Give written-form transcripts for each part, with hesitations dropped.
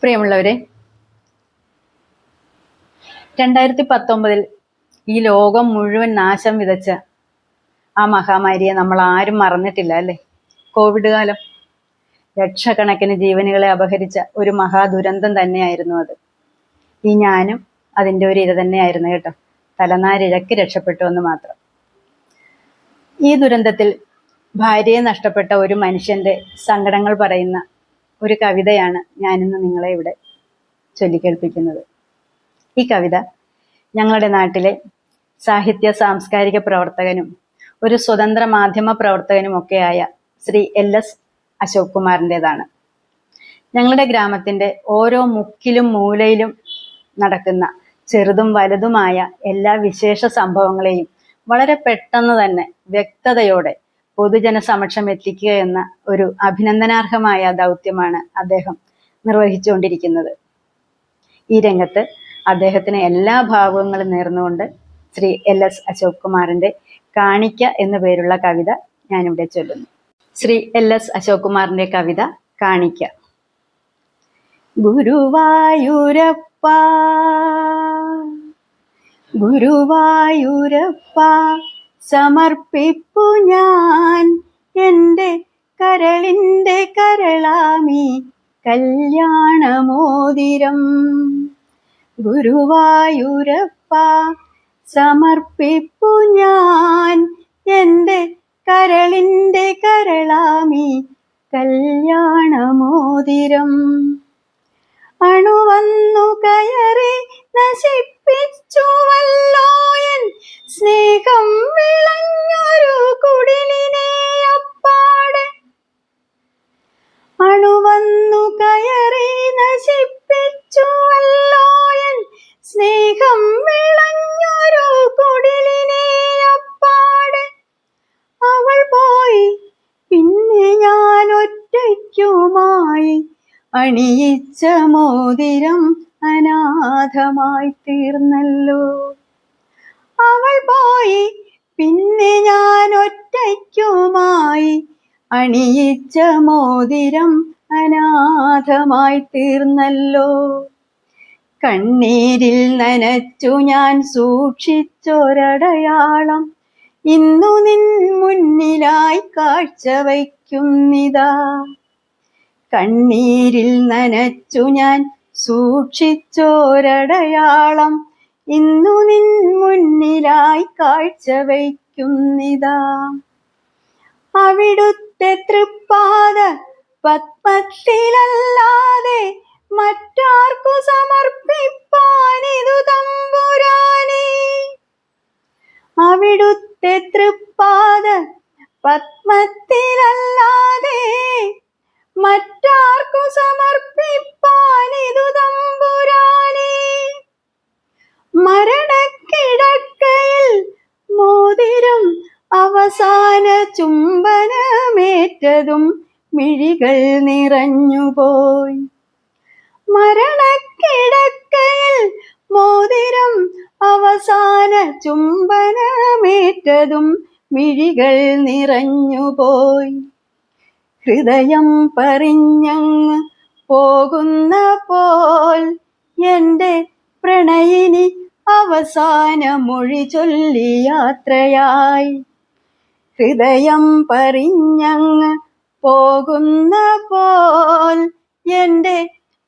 പ്രിയമുള്ളവരെ, 2019 ഈ ലോകം മുഴുവൻ നാശം വിതച്ച ആ മഹാമാരിയെ നമ്മൾ ആരും മറന്നിട്ടില്ല അല്ലേ? കോവിഡ് കാലം ലക്ഷക്കണക്കിന് ജീവനുകളെ അപഹരിച്ച ഒരു മഹാദുരന്തം തന്നെയായിരുന്നു അത്. ഞാനും അതിൻ്റെ ഒരു ഇര തന്നെയായിരുന്നു കേട്ടോ. തലനാരിഴക്ക് രക്ഷപ്പെട്ടു എന്ന് മാത്രം. ഈ ദുരന്തത്തിൽ ഭാര്യയെ നഷ്ടപ്പെട്ട ഒരു മനുഷ്യൻ്റെ സങ്കടങ്ങൾ പറയുന്ന ഒരു കവിതയാണ് ഞാനിന്ന് നിങ്ങളെ ഇവിടെ ചൊല്ലിക്കേൾപ്പിക്കുന്നത്. ഈ കവിത ഞങ്ങളുടെ നാട്ടിലെ സാഹിത്യ സാംസ്കാരിക പ്രവർത്തകനും ഒരു സ്വതന്ത്ര മാധ്യമ പ്രവർത്തകനുമൊക്കെയായ ശ്രീ LS അശോക് കുമാറിൻ്റെതാണ്. ഞങ്ങളുടെ ഗ്രാമത്തിൻ്റെ ഓരോ മുക്കിലും മൂലയിലും നടക്കുന്ന ചെറുതും വലുതുമായ എല്ലാ വിശേഷ സംഭവങ്ങളെയും വളരെ പെട്ടെന്ന് തന്നെ വ്യക്തതയോടെ പൊതുജന സമക്ഷം എത്തിക്കുക എന്ന ഒരു അഭിനന്ദനാർഹമായ ദൗത്യമാണ് അദ്ദേഹം നിർവഹിച്ചുകൊണ്ടിരിക്കുന്നത്. ഈ രംഗത്ത് അദ്ദേഹത്തിന് എല്ലാ ഭാവുകങ്ങളും നേർന്നുകൊണ്ട് ശ്രീ LS അശോക് കുമാറിൻ്റെ കാണിക്ക എന്നു പേരുള്ള കവിത ഞാനിവിടെ ചൊല്ലുന്നു. ശ്രീ LS അശോക് കുമാറിൻ്റെ കവിത കാണിക്ക. ഗുരുവായൂരപ്പ ഗുരുവായൂരപ്പ സമർപ്പിപ്പു ഞാൻ എൻ്റെ കരളിൻ്റെ കരളാമി കല്യാണമോതിരം. ഗുരുവായൂരപ്പ സമർപ്പിപ്പു ഞാൻ എൻ്റെ കരളിൻ്റെ കരളാമി കല്യാണമോതിരം. അണുവന്നു കയറി നശിപ്പിച്ചുവല്ലോ എൻ സ്നേഹം വിളഞ്ഞൊരു കുടിലിനെ അപ്പാടെ. അണുവന്നു കയറി നശിപ്പിച്ചുവല്ലോ എൻ സ്നേഹം വിളഞ്ഞൊരു കുടിലിനെ അപ്പാടെ. അവൾ പോയി പിന്നെ ഞാൻ ഒറ്റയ്ക്കുമായി അണിയിച്ച മോതിരം അനാഥമായി തീർന്നല്ലോ. അവൾ പോയി പിന്നെ ഞാൻ ഒറ്റയ്ക്കുമായി അണിയിച്ച മോതിരം അനാഥമായി തീർന്നല്ലോ. കണ്ണീരിൽ നനച്ചു ഞാൻ സൂക്ഷിച്ചൊരടയാളം ഇന്നു നിൻ മുന്നിലായി കാഴ്ചവയ്ക്കുന്നിതാ. കണ്ണീരിൽ നനച്ചു ഞാൻ സൂക്ഷിച്ചോരടയാളം ഇന്നു നിൻ മുന്നിലായി കാഴ്ചവയ്ക്കുന്നിതാ. അവിടുത്തെ തൃപ്പാദ പത്മത്തിലല്ലാതെ മറ്റാർക്കു സമർപ്പിപ്പാനിതു തമ്പുരാനേ. അവിടുത്തെ തൃപ്പാദ പത്മത്തിലല്ലാതെ മറ്റാർക്കു സമർപ്പിപ്പാനിതു തമ്പുരാനേ. മരണക്കിടക്കയിൽ മോതിരം അവസാന ചുംബനമേറ്റതും മിഴികൾ നിറഞ്ഞുപോയി. മരണക്കിടക്കയിൽ മോതിരം അവസാന ചുംബനമേറ്റതും മിഴികൾ നിറഞ്ഞുപോയി. ഹൃദയം പരിഞ്ഞങ്ങ് പോകുന്ന പോൽ എൻ്റെ പ്രണയിനി അവസാന മൊഴി ചൊല്ലി യാത്രയായി. ഹൃദയം പരിഞ്ഞങ്ങ് പോകുന്ന പോൽ എൻ്റെ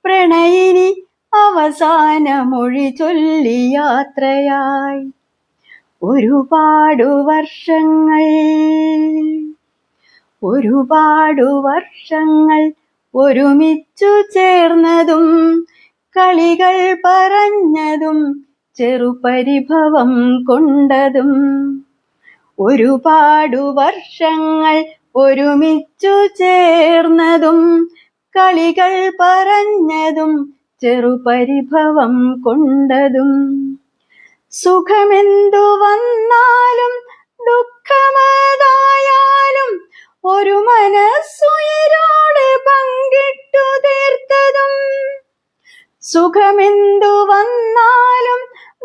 പ്രണയിനി അവസാന മൊഴി ചൊല്ലി യാത്രയായി. ഒരുപാടു വർഷങ്ങൾ ഒരുമിച്ചു ചേർന്നതും കളികൾ പറഞ്ഞതും ചെറുപരിഭവം കൊണ്ടതും. ഒരുപാടു വർഷങ്ങൾ ഒരുമിച്ചു ചേർന്നതും കളികൾ പറഞ്ഞതും ചെറുപരിഭവം കൊണ്ടതും. സുഖമെന്തു വന്നാലും ദുഃഖമതായാലും ഒരു മനസ്സുയിരോടെ പങ്കിട്ടു തീർത്തതും. സുഖമെന്തു വന്നാലും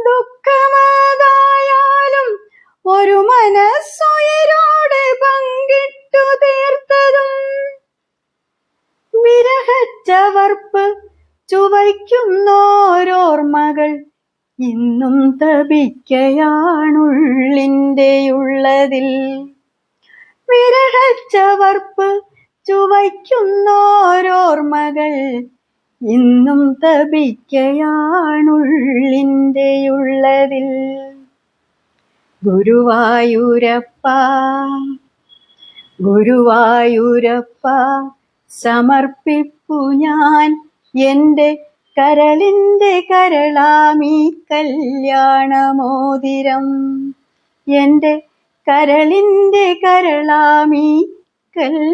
ദുഃഖമതായാലും ഒരു മനസ്സുയിരോടെ പങ്കിട്ടു തീർത്തതും. വിരഹച്ചവർപ്പ് ചുവയ്ക്കുന്നോരോർമ്മകൾ ഇന്നും തപിക്കയാണുള്ളിൻ്റെ ഉള്ളതിൽ. വിരഹച്ചവർപ്പ് ചുവയ്ക്കുന്നോരോർമ്മകൾ ഇന്നും തപിക്കയാണുള്ളിൻ്റെ ഉള്ളതിൽ. ഗുരുവായൂരപ്പ ഗുരുവായൂരപ്പ സമർപ്പിപ്പു ഞാൻ എൻ്റെ കരളിൻ്റെ കരളാമീ കല്യാണമോതിരം. എൻ്റെ കരളിൻ്റെ കരളാമീ കല്യാണമോതിരം.